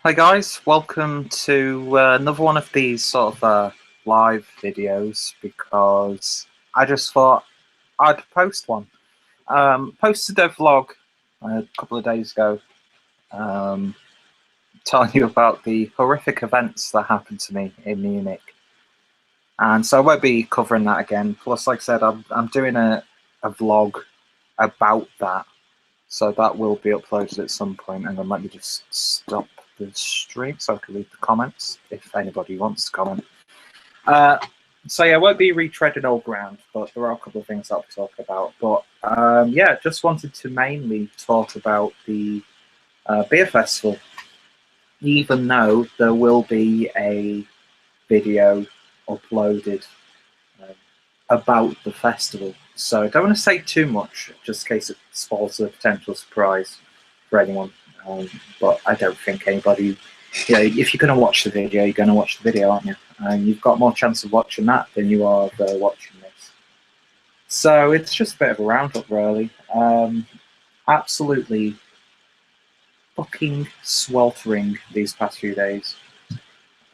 Hi guys, welcome to another one of these sort of live videos because I just thought I'd post one. Posted a vlog a couple of days ago telling you about the horrific events that happened to me in Munich. And so I won't be covering that again. Plus, like I said, I'm doing a vlog about that. So that will be uploaded at some point, and then let me just stop the stream so I can read the comments if anybody wants to comment. So yeah, I won't be retreading old ground, but there are a couple of things I'll talk about. But yeah, just wanted to mainly talk about the beer festival, even though there will be a video uploaded about the festival. So I don't want to say too much, just in case it spoils a potential surprise for anyone. But I don't think anybody, if you're going to watch the video, you're going to watch the video, aren't you? And you've got more chance of watching that than you are of watching this. So it's just a bit of a roundup, really. Absolutely fucking sweltering these past few days.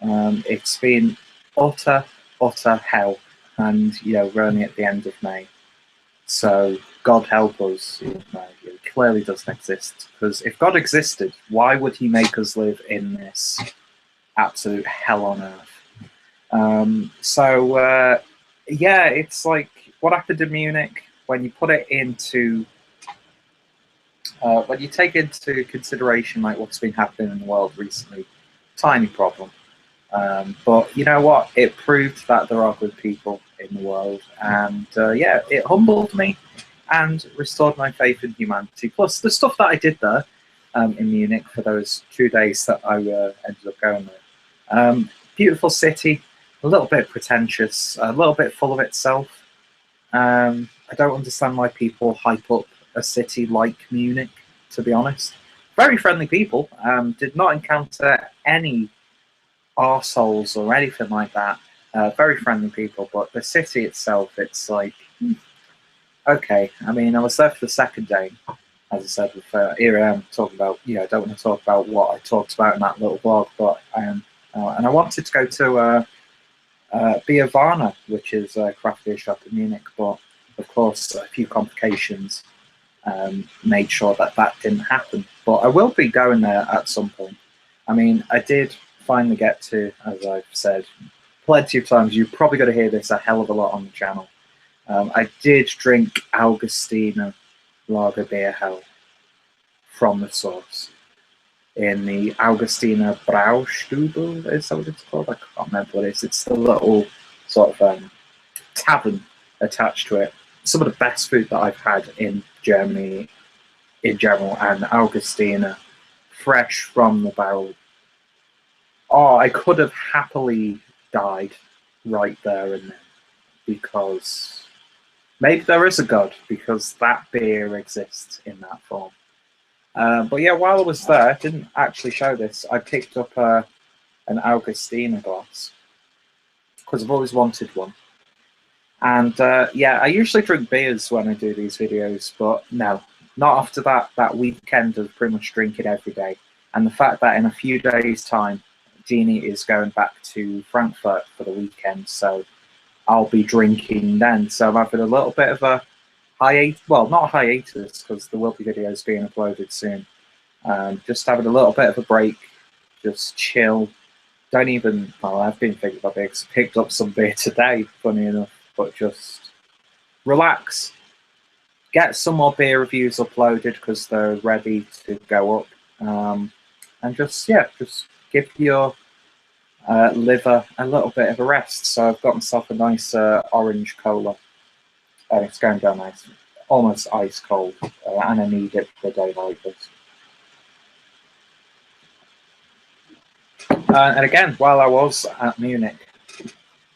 It's been utter hell. And we're only at the end of May, so God help us. It clearly doesn't exist, because if God existed, why would he make us live in this absolute hell on earth? Yeah, it's like what happened in Munich. When you put it into when you take into consideration like what's been happening in the world recently, tiny problem. But you know what? It proved that there are good people in the world, and yeah, it humbled me and restored my faith in humanity. Plus, the stuff that I did there in Munich for those 2 days that I ended up going there. Beautiful city, a little bit pretentious, a little bit full of itself. I don't understand why people hype up a city like Munich, to be honest. Very friendly people. Did not encounter any arseholes or anything like that. Very friendly people, but the city itself, it's like, okay. I mean, I was there for the second day, as I said before. Here I am talking about, I don't want to talk about what I talked about in that little blog, but and I wanted to go to Bier, which is a craft beer shop in Munich, but of course a few complications made sure that that didn't happen. But I will be going there at some point. I mean, I did finally get to, as I've said plenty of times, you're probably going to hear this a hell of a lot on the channel. I did drink Augustiner Lager Beer Hell from the source in the Augustiner Braustube, is that what it's called? I can't remember what it is. It's the little sort of tavern attached to it. Some of the best food that I've had in Germany in general, and Augustiner fresh from the barrel. Oh, I could have happily died right there and then, because maybe there is a God, because that beer exists in that form. But yeah, while I was there, I didn't actually show this. I picked up an Augustiner glass, because I've always wanted one. And yeah, I usually drink beers when I do these videos, but no, not after that weekend of pretty much drinking every day. And the fact that in a few days' time, Jeannie is going back to Frankfurt for the weekend, so I'll be drinking then. So I'm having a little bit of a hiatus, well, not a hiatus, because there will be videos being uploaded soon. Just having a little bit of a break, just chill. Don't even, well, I've been thinking about it, because I picked up some beer today, funny enough, but just relax. Get some more beer reviews uploaded, because they're ready to go up. And just, yeah, just give your liver a little bit of a rest. So I've got myself a nice orange cola, and it's going down nice, almost ice cold, and I need it for a day like this. And again, while I was at Munich,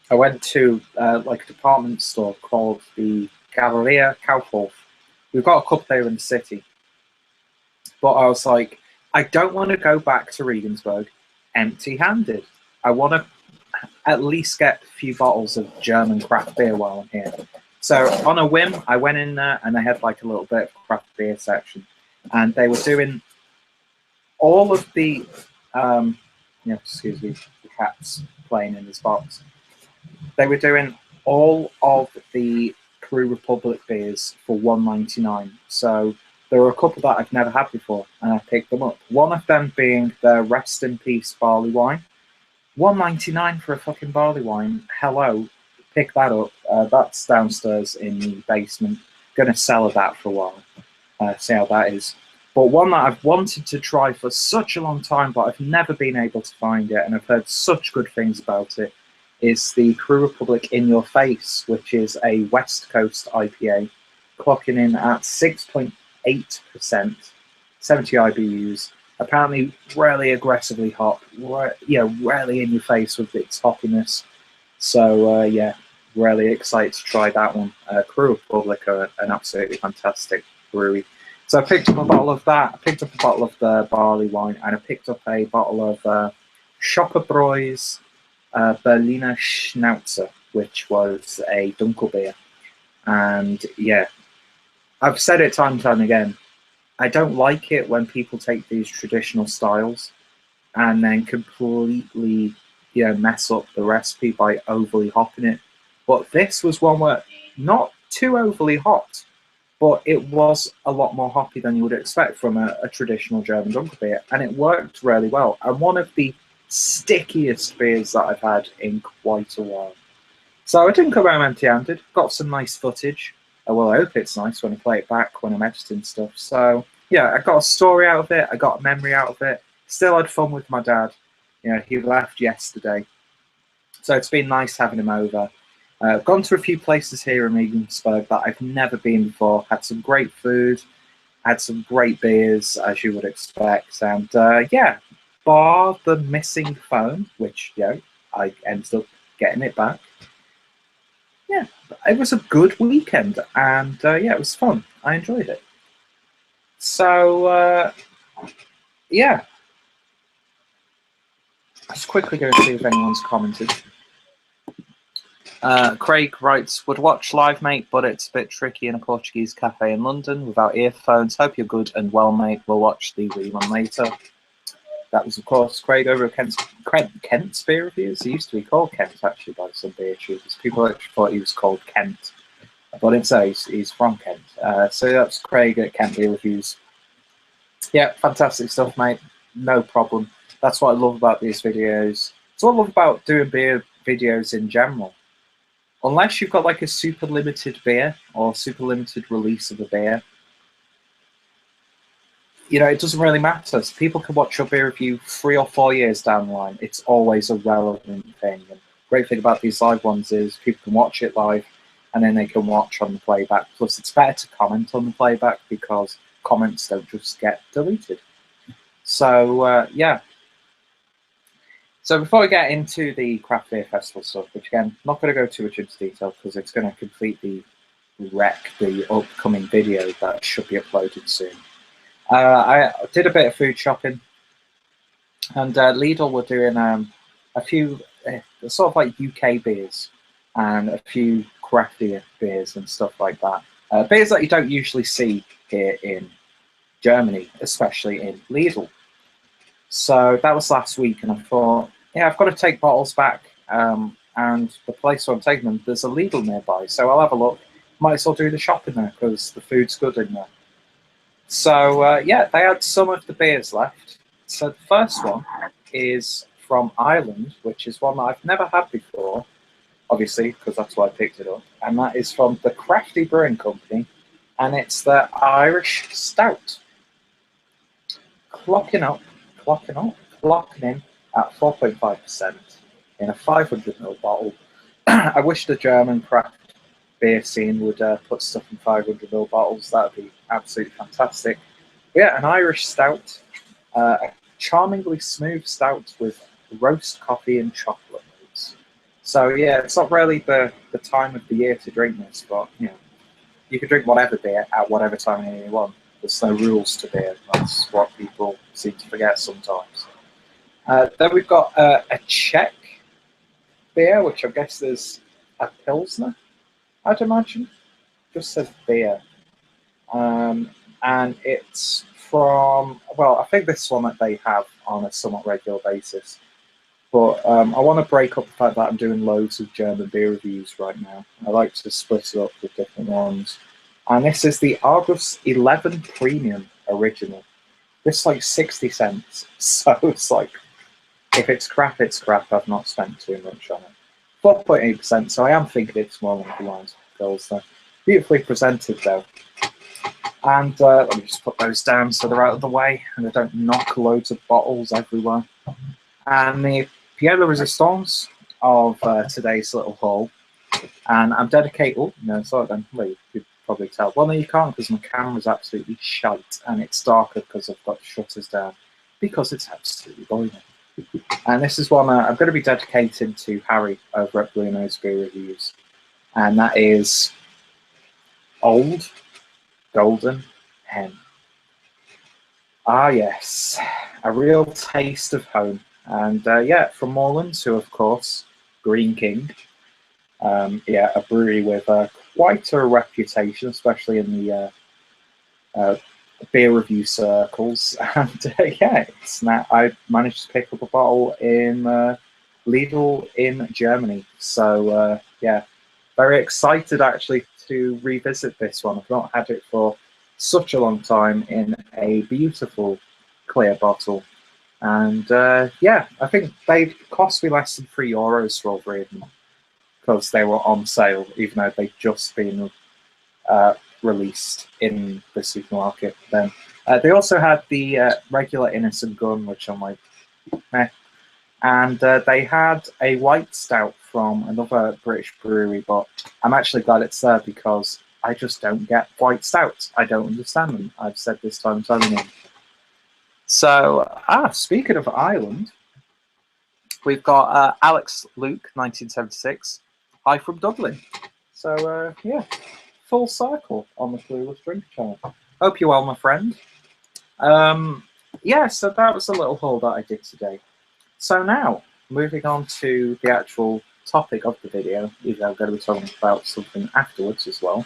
I went to like a department store called the Galeria Kaufhof. We've got a couple there in the city, but I was like, I don't want to go back to Regensburg empty-handed. I want to at least get a few bottles of German craft beer while I'm here. So on a whim, I went in there and they had like a little bit of craft beer section, and they were doing all of the Yeah, excuse me, the cat's playing in his box. They were doing all of the Crew Republic beers for $1.99. So there were a couple that I've never had before, and I picked them up. One of them being the Rest in Peace barley wine. $1.99 for a fucking barley wine. Hello, pick that up. That's downstairs in the basement. Gonna sell that for a while. See how that is. But one that I've wanted to try for such a long time, but I've never been able to find it, and I've heard such good things about it, is the Crew Republic In Your Face, which is a West Coast IPA, clocking in at 6.8%, 70 IBUs. Apparently, really aggressively hot, really in your face with its hoppiness. So, yeah, really excited to try that one. Crew Republic are an absolutely fantastic brewery. So I picked up a bottle of that, I picked up a bottle of the barley wine, and I picked up a bottle of Schopperbräu's Berliner Schnauzer, which was a Dunkel beer. And yeah, I've said it time and time again, I don't like it when people take these traditional styles and then completely mess up the recipe by overly hopping it. But this was one where not too overly hopped, but it was a lot more hoppy than you would expect from a traditional German Dunkel beer, and it worked really well. And one of the stickiest beers that I've had in quite a while. So I didn't come home empty-handed. Got some nice footage. Well, I hope it's nice when I play it back when I'm editing stuff. So yeah, I got a story out of it. I got a memory out of it. Still had fun with my dad. He left yesterday, so it's been nice having him over. I've gone to a few places here in Regensburg that I've never been before. Had some great food, had some great beers, as you would expect, and yeah, bar the missing phone, which I ended up getting it back. Yeah, it was a good weekend, and yeah, it was fun. I enjoyed it. So yeah, let's quickly go and see if anyone's commented. Craig writes, would watch live, mate, but it's a bit tricky in a Portuguese cafe in London without earphones. Hope you're good and well, mate. We'll watch the rerun later. That was, of course, Craig over at Kent's Beer Reviews. He used to be called Kent, actually, by some beer tubers. People actually thought he was called Kent, but instead he's from Kent. So that's Craig at Kent Beer Reviews. Yeah, fantastic stuff, mate. No problem. That's what I love about these videos. It's what I love about doing beer videos in general. Unless you've got like a super limited beer or super limited release of a beer, it doesn't really matter. So people can watch your beer review 3 or 4 years down the line. It's always a relevant thing. And the great thing about these live ones is people can watch it live and then they can watch on the playback. Plus, it's better to comment on the playback because comments don't just get deleted. So, yeah. So before we get into the Craft Beer Festival stuff, which again, I'm not going to go too much into detail because it's going to completely wreck the upcoming video that should be uploaded soon. I did a bit of food shopping, and Lidl were doing a few sort of like UK beers and a few craftier beers and stuff like that. Beers that you don't usually see here in Germany, especially in Lidl. So that was last week, and I thought, yeah, I've got to take bottles back, and the place where I'm taking them, there's a Lidl nearby, so I'll have a look. Might as well do the shopping there because the food's good in there. So yeah, they had some of the beers left. So the first one is from Ireland, which is one that I've never had before, obviously, because that's why I picked it up, and that is from the Crafty Brewing Company, and it's the Irish Stout. Clocking in at 4.5% in a 500ml bottle. I wish the German craft beer scene would put stuff in 500ml bottles. That would be absolutely fantastic. But yeah, an Irish stout, a charmingly smooth stout with roast coffee and chocolate notes. So yeah, it's not really the time of the year to drink this, but you can drink whatever beer at whatever time of year you want. There's no rules to beer. That's what people seem to forget sometimes. Then we've got a Czech beer, which I guess is a Pilsner, I'd imagine. Just says beer. And it's from, well, I think this is one that they have on a somewhat regular basis. But I want to break up the fact that I'm doing loads of German beer reviews right now. I like to split it up with different ones. And this is the Argus 11 Premium Original. This is like 60 cents. So it's like, if it's crap, it's crap. I've not spent too much on it. 4.8%, so I am thinking it's more along the lines of goals there. Beautifully presented though. And let me just put those down so they're out of the way and I don't knock loads of bottles everywhere. And the Pierre Resistance of today's little haul. And I'm dedicated. Oh, no, sorry then. Well, you could probably tell. Well, no, you can't because my camera's absolutely shite and it's darker because I've got shutters down because it's absolutely boiling. And this is one I'm going to be dedicated to Harry over at Blue Nose Beer Reviews. And that is Old Golden Hen. Ah, yes. A real taste of home. And yeah, from Morelands, who of course, Green King. Yeah, a brewery with quite a reputation, especially in the beer review circles. And yeah, I managed to pick up a bottle in Lidl in Germany. So yeah, very excited actually to revisit this one. I've not had it for such a long time in a beautiful clear bottle. And yeah, I think they cost me less than €3 for all three of them because they were on sale, even though they'd just been released in the supermarket then. They also had the regular Innocent Gun, which I'm like, meh. And they had a white stout from another British brewery, but I'm actually glad it's there because I just don't get white stouts. I don't understand them. I've said this time and time again. So, speaking of Ireland, we've got Alex Luke, 1976. Hi from Dublin. So, yeah, full cycle on the Clueless Drink channel. Hope you're well, my friend. Yeah, so that was a little haul that I did today. So now, moving on to the actual topic of the video, even though I'm going to be talking about something afterwards as well.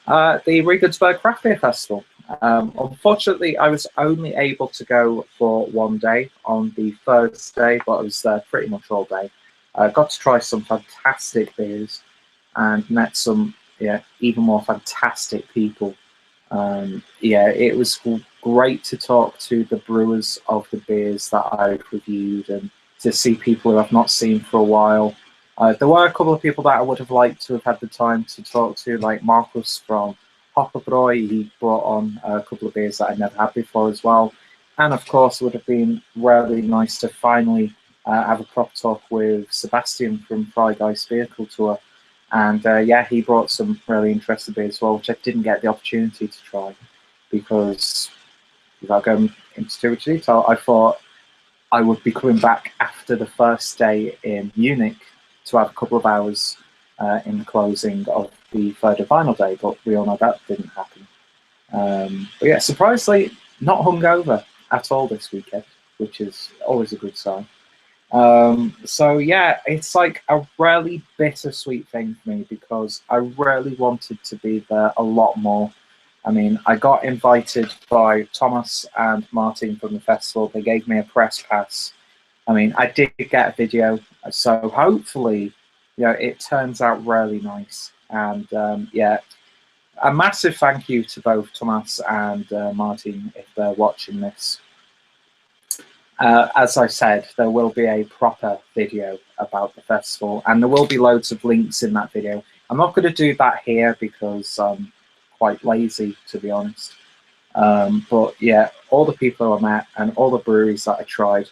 The Regensburg Craft Beer Festival. Unfortunately, I was only able to go for one day on the Thursday, but I was there pretty much all day. I got to try some fantastic beers and met some even more fantastic people. Yeah, it was great to talk to the brewers of the beers that I've reviewed and to see people who I've not seen for a while. There were a couple of people that I would have liked to have had the time to talk to, like Marcus from Hopperbräu. He brought on a couple of beers that I'd never had before as well. And of course, it would have been really nice to finally have a proper talk with Sebastian from Fry Guys Beer Culture. And yeah, he brought some really interesting beers as well, which I didn't get the opportunity to try because, without going into too much detail, I thought I would be coming back after the first day in Munich to have a couple of hours in the closing of the third and final day, but we all know that didn't happen. But yeah, surprisingly, not hungover at all this weekend, which is always a good sign. So yeah, it's like a really bittersweet thing for me because I really wanted to be there a lot more. I mean, I got invited by Thomas and Martin from the festival. They gave me a press pass. I mean, I did get a video, so hopefully, it turns out really nice. And yeah, a massive thank you to both Thomas and Martin if they're watching this. As I said, there will be a proper video about the festival, and there will be loads of links in that video. I'm not going to do that here because I'm quite lazy, to be honest. But yeah, all the people I met and all the breweries that I tried,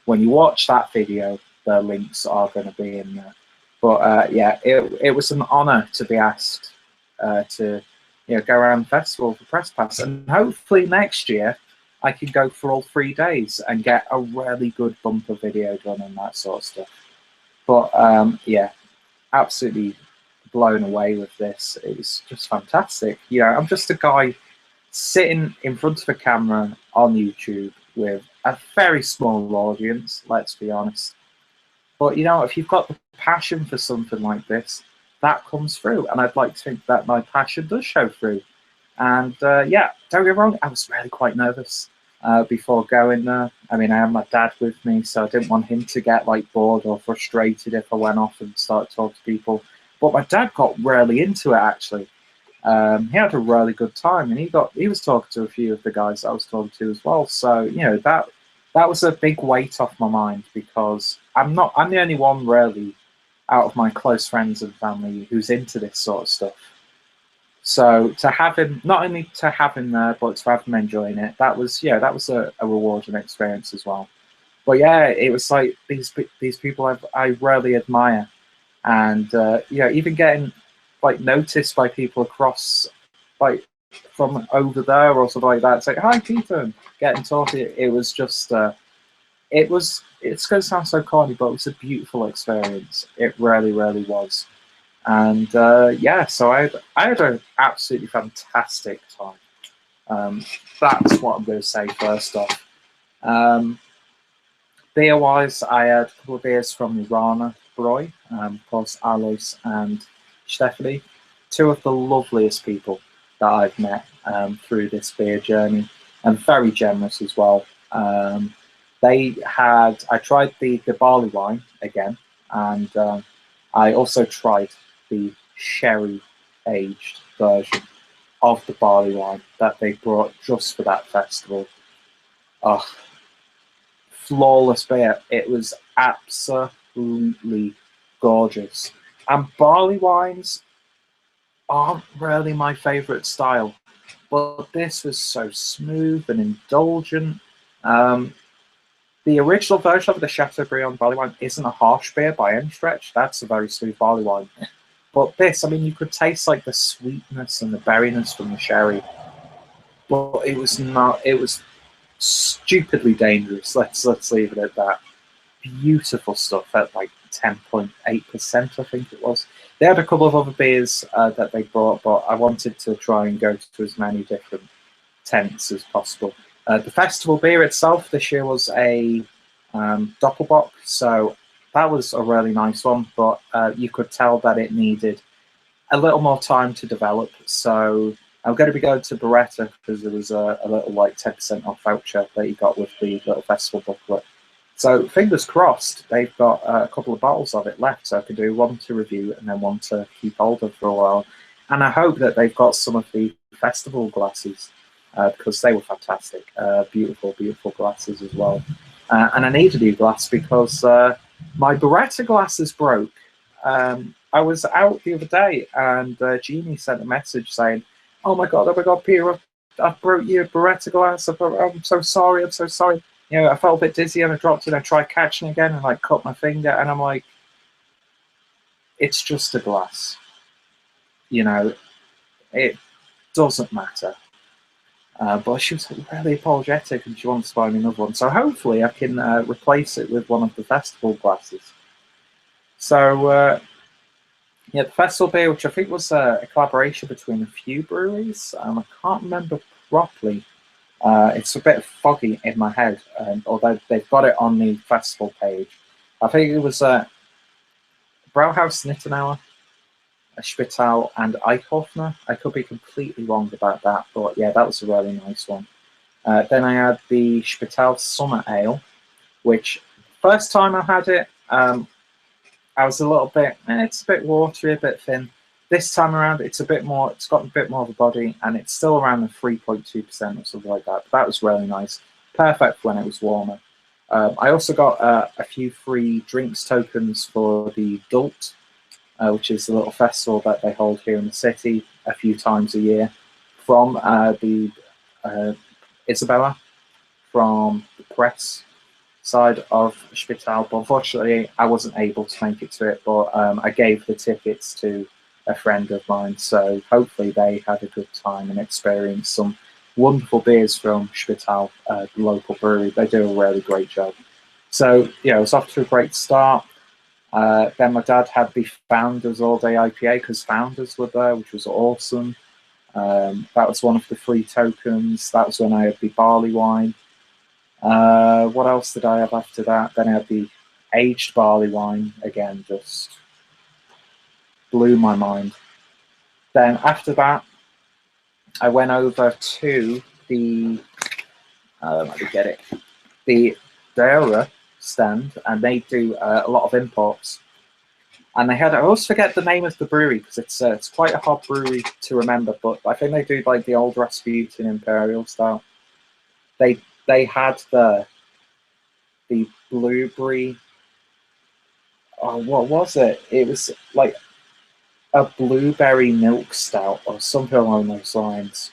when you watch that video, the links are going to be in there. But yeah, it was an honour to be asked to go around the festival for press pass, and hopefully next year I can go for all 3 days and get a really good bumper video done and that sort of stuff. But yeah, absolutely blown away with this. It was just fantastic. I'm just a guy sitting in front of a camera on YouTube with a very small audience, let's be honest. But if you've got the passion for something like this, that comes through. And I'd like to think that my passion does show through. And yeah, don't get me wrong, I was really quite nervous before going there. I mean, I had my dad with me, so I didn't want him to get like bored or frustrated if I went off and started talking to people. But my dad got really into it actually. He had a really good time, and he was talking to a few of the guys I was talking to as well. So that was a big weight off my mind, because I'm the only one really out of my close friends and family who's into this sort of stuff. So to have him, not only to have him there, but to have him enjoying it, that was a rewarding experience as well. But yeah, it was like these people I really admire, and even getting like noticed by people across, like from over there or something like that. It's like, hi Peter, getting talking. It was just it's going to sound so corny, but it was a beautiful experience. It really, really was. And yeah, so I had an absolutely fantastic time. That's what I'm going to say first off. Beer wise, I had a couple of beers from Rana Broy, of course, Alois and Stephanie, two of the loveliest people that I've met through this beer journey, and very generous as well. I tried the barley wine again, and I also tried the sherry aged version of the barley wine that they brought just for that festival. Oh, flawless beer. It was absolutely gorgeous. And barley wines aren't really my favourite style, but this was so smooth and indulgent. The original version of the Chateaubriand barley wine isn't a harsh beer by any stretch. That's a very smooth barley wine. But this, I mean, you could taste like the sweetness and the berryness from the sherry, but it was not. It was stupidly dangerous. Let's leave it at that. Beautiful stuff at like 10.8%, I think it was. They had a couple of other beers that they brought, but I wanted to try and go to as many different tents as possible. The festival beer itself this year was a Doppelbock, so that was a really nice one, but you could tell that it needed a little more time to develop. So I'm going to be going to Beretta because there was a little like 10% off voucher that you got with the little festival booklet. So fingers crossed, they've got a couple of bottles of it left, so I can do one to review and then one to keep hold of for a while. And I hope that they've got some of the festival glasses because they were fantastic. Beautiful, beautiful glasses as well. And I need a new glass because my Beretta glasses broke. I was out the other day and Jeannie sent a message saying, oh my God, Peter, I broke your Beretta glass. I'm so sorry, I'm so sorry. I felt a bit dizzy and I dropped it. I tried catching again and like cut my finger, and I'm like, it's just a glass. It doesn't matter. But she was really apologetic and she wants to buy me another one. So hopefully I can replace it with one of the festival glasses. So yeah, the festival beer, which I think was a collaboration between a few breweries. I can't remember properly. It's a bit foggy in my head, although they've got it on the festival page. I think it was Brauhaus Nittenauer, Spital, and Eichhofner. I could be completely wrong about that, but yeah, that was a really nice one. Then I had the Spital Summer Ale, which first time I had it, I was a little bit, it's a bit watery, a bit thin. This time around, it's got a bit more of a body, and it's still around the 3.2% or something like that. But that was really nice. Perfect when it was warmer. I also got a few free drinks tokens for the Dult, which is the little festival that they hold here in the city a few times a year, from the Isabella, from the press side of Spital. But unfortunately, I wasn't able to make it to it, but I gave the tickets to a friend of mine, so hopefully they had a good time and experienced some wonderful beers from Spital, the local brewery. They do a really great job. So it was off to a great start. Then my dad had the Founders All Day IPA because Founders were there, which was awesome. That was one of the free tokens. That was when I had the barley wine. What else did I have after that? Then I had the aged barley wine again, just blew my mind. Then after that, I went over to the let me get it, the Bier stand, and they do a lot of imports. And they had, I always forget the name of the brewery because it's quite a hard brewery to remember, but I think they do like the old Rasputin Imperial style. They had the blueberry. Oh, what was it? It was like a blueberry milk stout or something along those lines.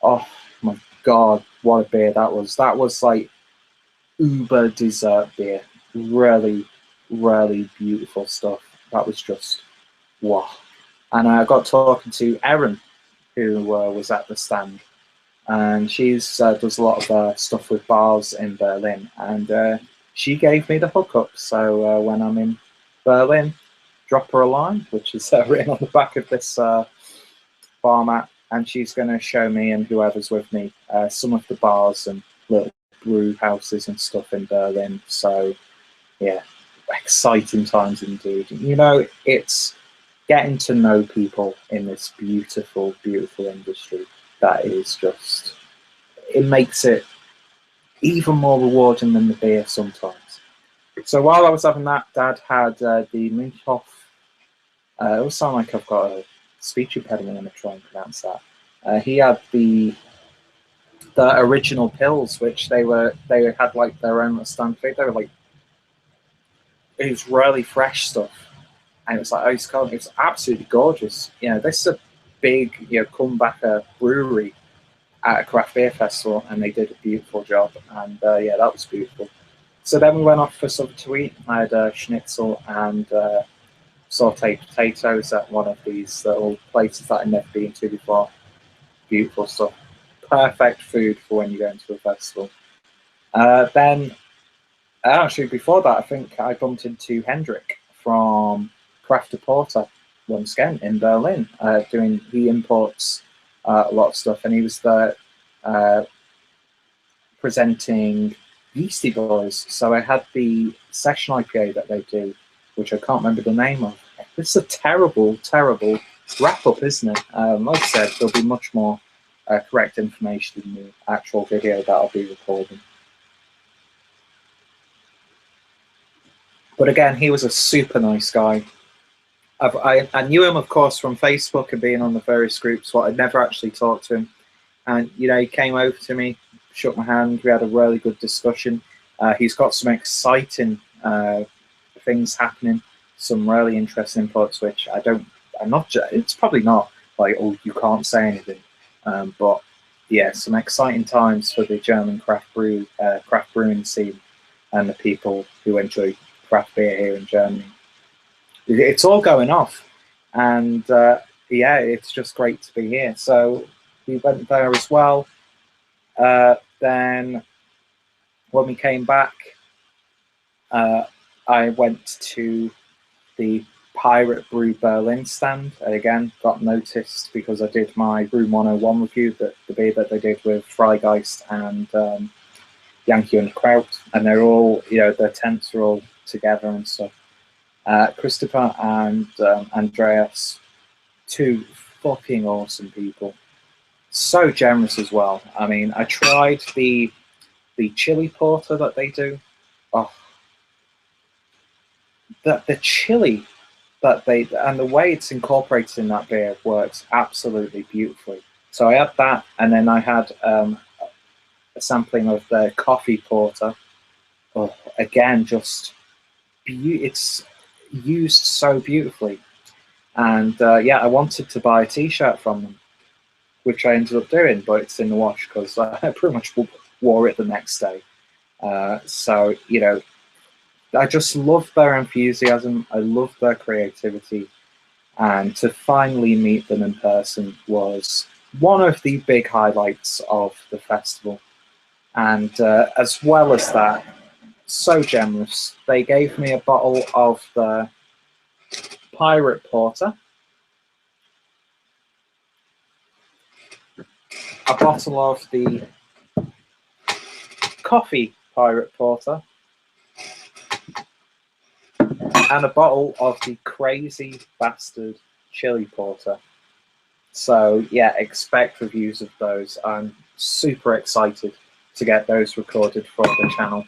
Oh my god, what a beer that was! That was like uber dessert beer. Really, really beautiful stuff. That was just wow. And I got talking to Erin, who was at the stand, and she's does a lot of stuff with bars in Berlin, and she gave me the hookup. So when I'm in Berlin, drop her a line, which is written on the back of this bar mat, and she's going to show me and whoever's with me some of the bars and little brew houses and stuff in Berlin. So yeah, exciting times indeed. You know, it's getting to know people in this beautiful, beautiful industry that is just, it makes it even more rewarding than the beer sometimes. So while I was having that, Dad had the Münchhof. It will sound like I've got a speech impediment when I try and pronounce that. He had the original pills, which they had like their own stand. They were like, it was really fresh stuff, and it was like ice cold. It was absolutely gorgeous. You know, this is a big, you know, comeback brewery at a craft beer festival, and they did a beautiful job. And yeah, that was beautiful. So then we went off for something to eat. I had schnitzel and sauteed potatoes at one of these little places that I'd never been to before. Beautiful stuff. Perfect food for when you go into a festival. Then, actually, before that, I think I bumped into Hendrik from Craft Porter once again in Berlin. He imports a lot of stuff, and he was there presenting Yeasty Boys. So I had the session IPA that they do, which I can't remember the name of. This is a terrible, terrible wrap up, isn't it? Like I said, there'll be much more correct information in the actual video that I'll be recording. But again, he was a super nice guy. I knew him, of course, from Facebook and being on the various groups, but I'd never actually talked to him. And, you know, he came over to me, shook my hand, we had a really good discussion. He's got some exciting things happening, some really interesting inputs, which it's probably not like, oh, you can't say anything. But yeah, some exciting times for the German craft brewing scene and the people who enjoy craft beer here in Germany. It's all going off, and yeah, it's just great to be here. So we went there as well. Then when we came back, I went to the Pirate Brew Berlin stand. I again got noticed because I did my Brew 101 review, the beer that they did with Freigeist and Yankee and Kraut, and they're all, you know, their tents are all together and stuff. Christopher and Andreas, two fucking awesome people. So generous as well. I mean, I tried the chili porter that they do. Oh, the chili that they, and the way it's incorporated in that beer works absolutely beautifully. So I had that, and then I had a sampling of the coffee porter. Oh, again, just it's used so beautifully. And yeah, I wanted to buy a T-shirt from them, which I ended up doing, but it's in the wash because I pretty much wore it the next day. So, you know, I just love their enthusiasm. I love their creativity. And to finally meet them in person was one of the big highlights of the festival. And as well as that, so generous. They gave me a bottle of the Pirate Porter, a bottle of the Coffee Pirate Porter, and a bottle of the Crazy Bastard Chili Porter. So yeah, expect reviews of those. I'm super excited to get those recorded for the channel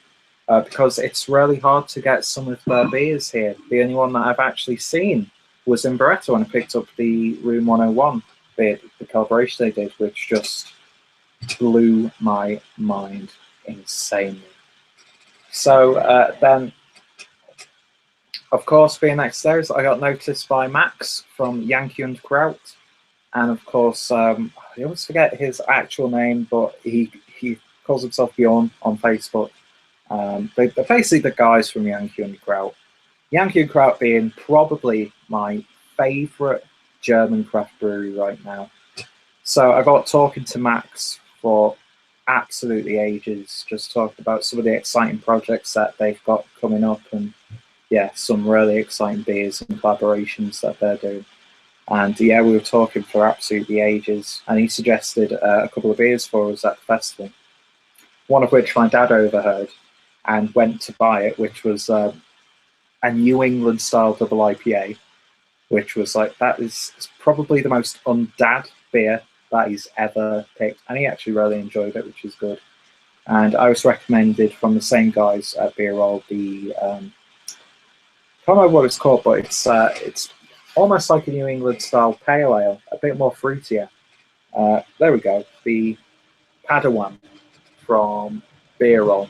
because it's really hard to get some of their beers here. The only one that I've actually seen was in Beretta when I picked up the Room 101 beer, the collaboration they did, which just blew my mind insanely. So then, of course, being next stairs, I got noticed by Max from Yankee and Kraut. And of course, I always forget his actual name, but he calls himself Bjorn on Facebook. They're basically the guys from Yankee and Kraut. Yankee and Kraut being probably my favourite German craft brewery right now. So I got talking to Max for absolutely ages, just talking about some of the exciting projects that they've got coming up, and yeah, some really exciting beers and collaborations that they're doing. And yeah, we were talking for absolutely ages, and he suggested a couple of beers for us at the festival, one of which my dad overheard and went to buy it, which was a New England style double IPA, which was like, that is probably the most un-dad beer that he's ever picked, and he actually really enjoyed it, which is good. And I was recommended from the same guys at Beer Roll the I can't remember what it's called, but it's almost like a New England style pale ale, a bit more fruitier. There we go, the Padawan from Beer Roll.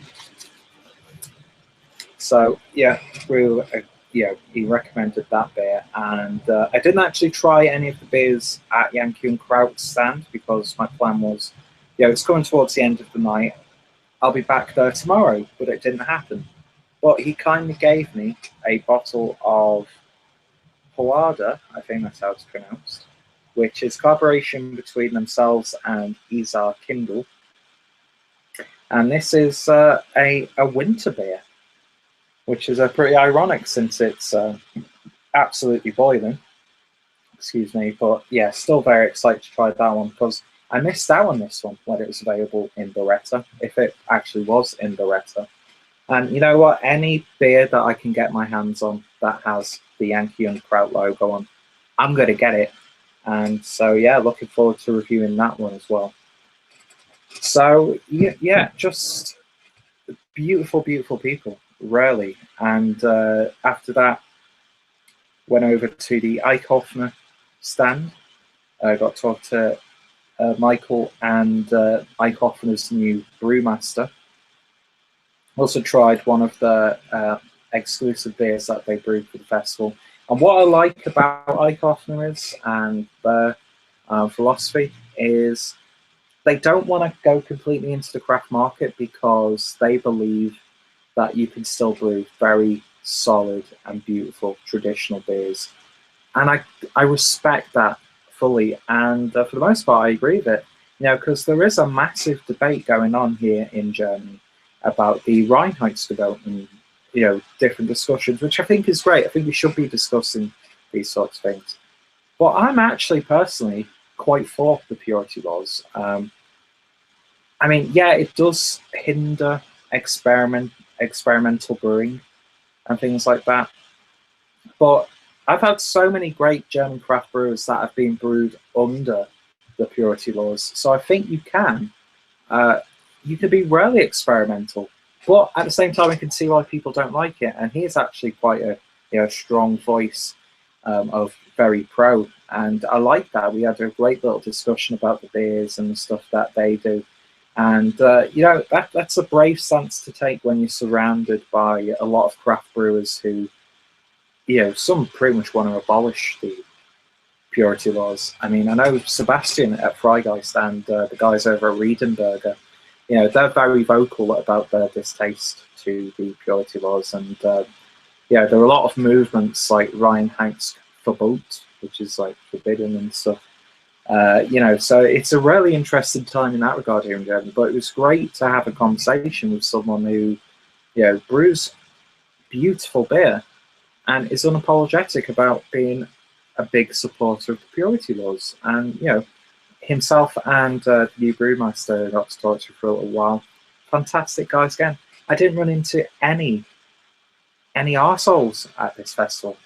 So yeah, he recommended that beer, and I didn't actually try any of the beers at Yankee and Kraut's stand because my plan was, it's coming towards the end of the night. I'll be back there tomorrow, but it didn't happen. But he kindly gave me a bottle of Polada, I think that's how it's pronounced, which is a collaboration between themselves and Isar Kindle. And this is a winter beer, which is pretty ironic since it's absolutely boiling. Excuse me, but yeah, still very excited to try that one because I missed out on this one when it was available in Beretta, if it actually was in Beretta. And you know what? Any beer that I can get my hands on that has the Yankee and Kraut logo on, I'm going to get it. And so, yeah, looking forward to reviewing that one as well. So, yeah, just beautiful, beautiful people, really. And after that, went over to the Eichhoffner stand. I got to talk to Michael and Eichhoffner's new brewmaster. Also tried one of the exclusive beers that they brewed for the festival. And what I like about Eichhoffner is, and their philosophy is, they don't want to go completely into the craft market because they believe that you can still brew very solid and beautiful traditional beers. And I respect that fully. And for the most part, I agree with it. Because there is a massive debate going on here in Germany about the Reinheitsgebot and different discussions, which I think is great. I think we should be discussing these sorts of things. But I'm actually personally quite for the purity laws. I mean, yeah, it does hinder experimental brewing and things like that. But I've had so many great German craft brewers that have been brewed under the purity laws. So I think you can be really experimental, but at the same time, I can see why people don't like it. And he is actually quite a strong voice of very pro, and I like that. We had a great little discussion about the beers and the stuff that they do, and that's a brave stance to take when you're surrounded by a lot of craft brewers who, some pretty much want to abolish the purity laws. I mean, I know Sebastian at Freigeist and the guys over at Riedenberger, they're very vocal about their distaste to the purity laws. And there are a lot of movements like Reinheitsgebot, which is like forbidden and stuff. So it's a really interesting time in that regard here in Germany. But it was great to have a conversation with someone who, brews beautiful beer and is unapologetic about being a big supporter of the purity laws. And, himself and the new brewmaster got to talk to for a little while. Fantastic guys again. I didn't run into any arseholes at this festival.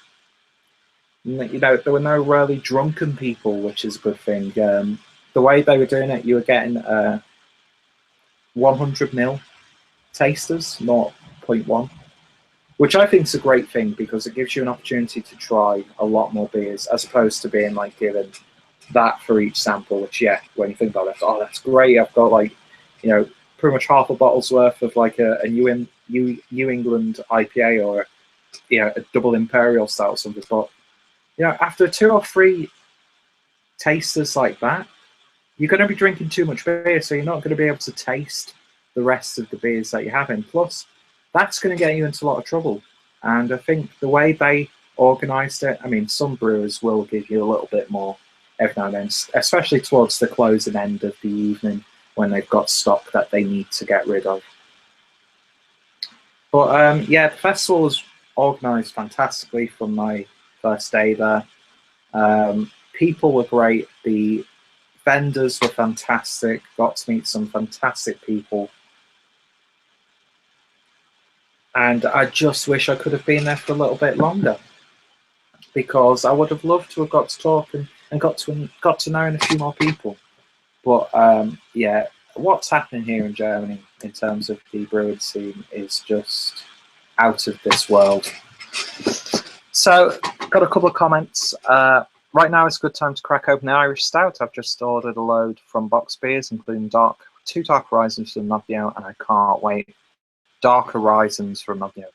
You know, there were no really drunken people, which is a good thing. The way they were doing it, you were getting 100 ml tasters, not zero point 0.1, which I think is a great thing because it gives you an opportunity to try a lot more beers as opposed to being like given that for each sample. Which, yeah, when you think about it, oh, that's great. I've got like, you know, pretty much half a bottle's worth of like a New England IPA or a double imperial style or something. But after 2 or 3 tasters like that, you're going to be drinking too much beer, so you're not going to be able to taste the rest of the beers that you're having. Plus, that's going to get you into a lot of trouble. And I think the way they organised it, I mean, some brewers will give you a little bit more every now and then, especially towards the closing end of the evening when they've got stock that they need to get rid of. But yeah, the festival was organised fantastically from my first day there. People were great. The vendors were fantastic. Got to meet some fantastic people. And I just wish I could have been there for a little bit longer, because I would have loved to have got to talk and got to know a few more people. But yeah, what's happening here in Germany in terms of the brewing scene is just out of this world. So, got a couple of comments. Right now is a good time to crack open the Irish Stout. I've just ordered a load from Box Beers, including two Dark Horizons from Nottingham, and I can't wait. Dark Horizons from Nottingham.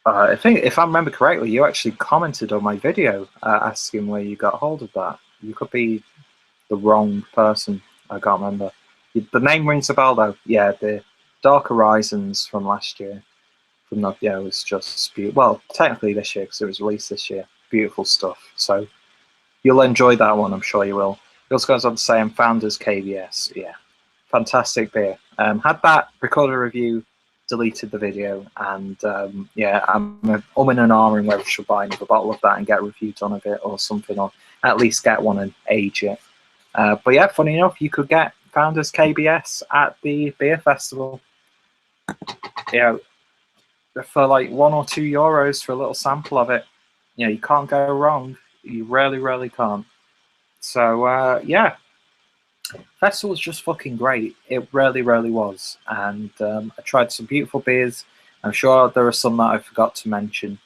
I think, if I remember correctly, you actually commented on my video asking where you got hold of that. You could be the wrong person. I can't remember. The name rings a bell, though. Yeah, the Dark Horizons from last year from Nottingham was just beautiful. Well, technically this year, because it was released this year. Beautiful stuff. So you'll enjoy that one, I'm sure you will. It also goes on to say, I'm Founders KBS. Yeah, fantastic beer. Had that, recorded a review, deleted the video, and yeah, I'm in and ahhing whether I should buy another bottle of that and get a review done of it or something, or at least get one and age it. But yeah, funny enough, you could get Founders KBS at the beer festival. Yeah, for like €1 or €2 for a little sample of it. You can't go wrong. You really can't. So yeah, festival's just fucking great. It really was. And I tried some beautiful beers. I'm sure there are some that I forgot to mention.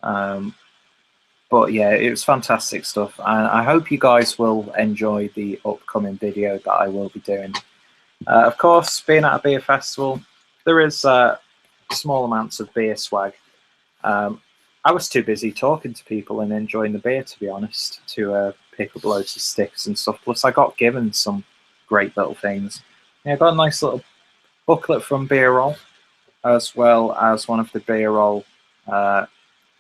But yeah, it was fantastic stuff. And I hope you guys will enjoy the upcoming video that I will be doing. Of course, being at a beer festival, there is small amounts of beer swag. I was too busy talking to people and enjoying the beer, to be honest, to pick up loads of stickers and stuff. Plus, I got given some great little things. Yeah, I got a nice little booklet from Bier, as well as one of the Bier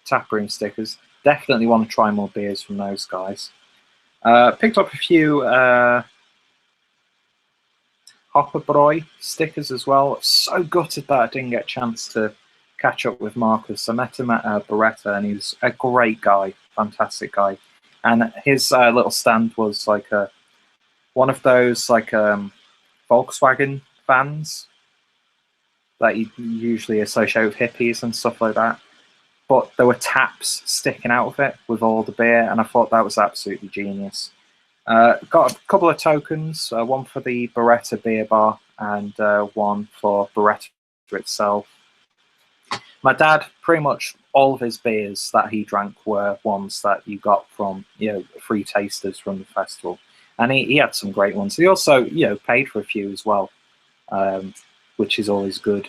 taproom stickers. Definitely want to try more beers from those guys. Picked up a few Hopperbräu stickers as well. So gutted that I didn't get a chance to catch up with Marcus. I met him at Beretta, and he's a great guy, fantastic guy. And his little stand was like one of those like Volkswagen vans that you usually associate with hippies and stuff like that. But there were taps sticking out of it with all the beer, and I thought that was absolutely genius. Got a couple of tokens, one for the Beretta beer bar and one for Beretta itself. My dad, pretty much all of his beers that he drank were ones that you got from, free tasters from the festival. And he had some great ones. He also, paid for a few as well, which is always good.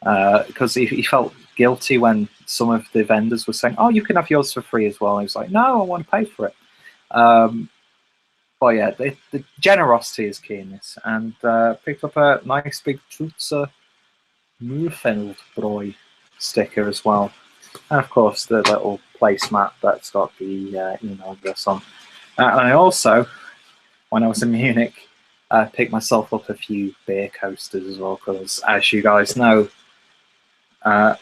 Because he felt guilty when some of the vendors were saying, oh, you can have yours for free as well. And he was like, no, I want to pay for it. But yeah, the generosity is key in this. And picked up a nice big Trutzer Mühlfeldbräu sticker as well. And of course, the little placemat that's got the email address on. And I also, when I was in Munich, picked myself up a few beer coasters as well, because as you guys know, Augustiner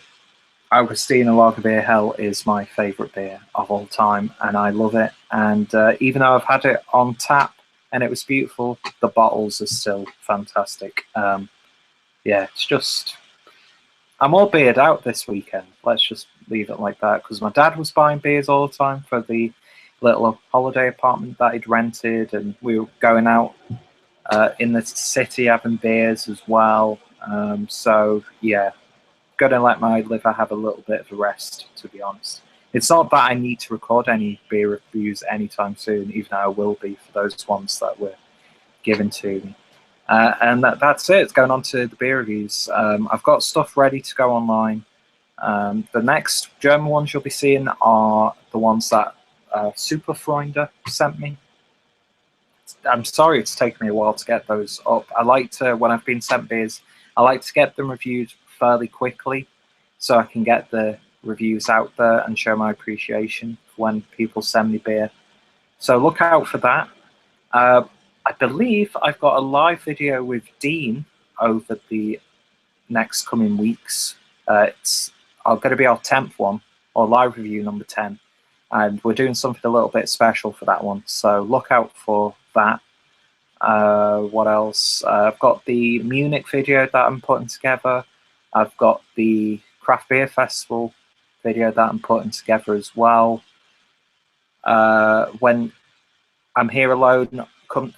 Lagerbier Hell is my favourite beer of all time, and I love it. And even though I've had it on tap and it was beautiful, the bottles are still fantastic. Yeah, it's just I'm all beered out this weekend. Let's just leave it like that, because my dad was buying beers all the time for the little holiday apartment that he'd rented, and we were going out in the city having beers as well. So yeah, gonna let my liver have a little bit of a rest, to be honest. It's not that I need to record any beer reviews anytime soon, even though I will be for those ones that were given to me. And that's it. It's going on to the beer reviews. I've got stuff ready to go online. The next German ones you'll be seeing are the ones that Superfreunde sent me. I'm sorry it's taken me a while to get those up. I like to, when I've been sent beers, I like to get them reviewed fairly quickly so I can get the reviews out there and show my appreciation when people send me beer. So look out for that. I believe I've got a live video with Dean over the next coming weeks. It's going to be our 10th one, or live review number 10. And we're doing something a little bit special for that one. So look out for that. What else? I've got the Munich video that I'm putting together. I've got the Craft Beer Festival video that I'm putting together as well. When I'm here alone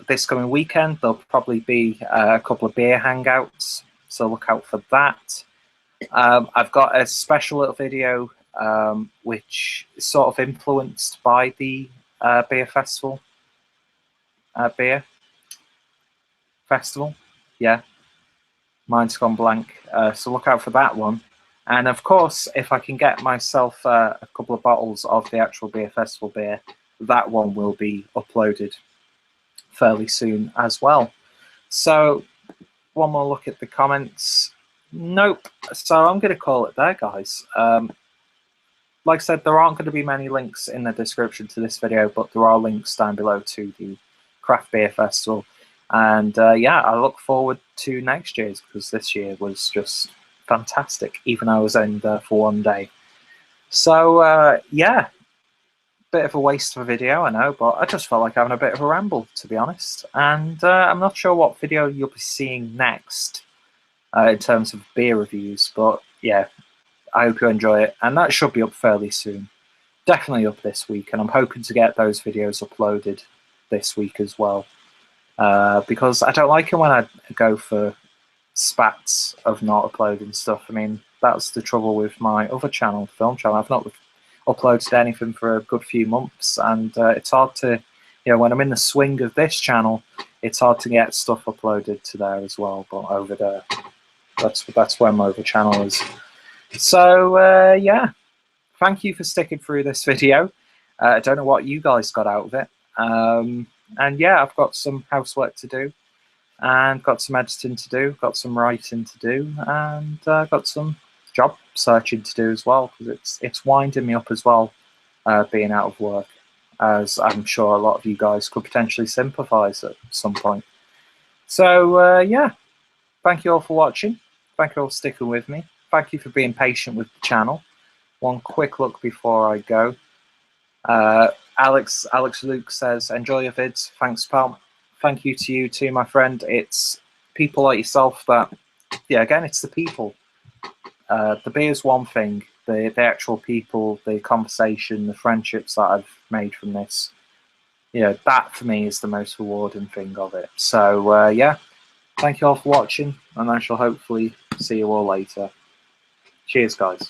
this coming weekend, there'll probably be a couple of beer hangouts, so look out for that. I've got a special little video which is sort of influenced by the beer festival. Beer festival, yeah. Mine's gone blank, so look out for that one. And of course, if I can get myself a couple of bottles of the actual beer festival beer, that one will be uploaded fairly soon as well. So one more look at the comments. Nope. So I'm going to call it there, guys. Like I said, there aren't going to be many links in the description to this video, but there are links down below to the Craft Beer Festival. And yeah, I look forward to next year's, because this year was just fantastic, even though I was only there for one day. So yeah, bit of a waste of a video, I know, but I just felt like having a bit of a ramble, to be honest. And I'm not sure what video you'll be seeing next in terms of beer reviews, but yeah, I hope you enjoy it, and that should be up fairly soon. Definitely up this week, and I'm hoping to get those videos uploaded this week as well, because I don't like it when I go for spats of not uploading stuff. I mean, that's the trouble with my other channel, the film channel. I've not uploaded anything for a good few months, and it's hard to, you know, when I'm in the swing of this channel, it's hard to get stuff uploaded to there as well. But over there, that's where my other channel is. So yeah, thank you for sticking through this video. I don't know what you guys got out of it, and yeah, I've got some housework to do, and got some editing to do, got some writing to do, and got some job searching to do as well, because it's winding me up as well, being out of work, as I'm sure a lot of you guys could potentially sympathise at some point. So yeah, thank you all for watching. Thank you all for sticking with me. Thank you for being patient with the channel. One quick look before I go. Alex Luke says, enjoy your vids. Thanks, pal. Thank you to you too, my friend. It's people like yourself that, yeah, again, it's the people. The beer's one thing. The actual people, the conversation, the friendships that I've made from this, you know, that for me is the most rewarding thing of it. So yeah, thank you all for watching, and I shall hopefully see you all later. Cheers, guys.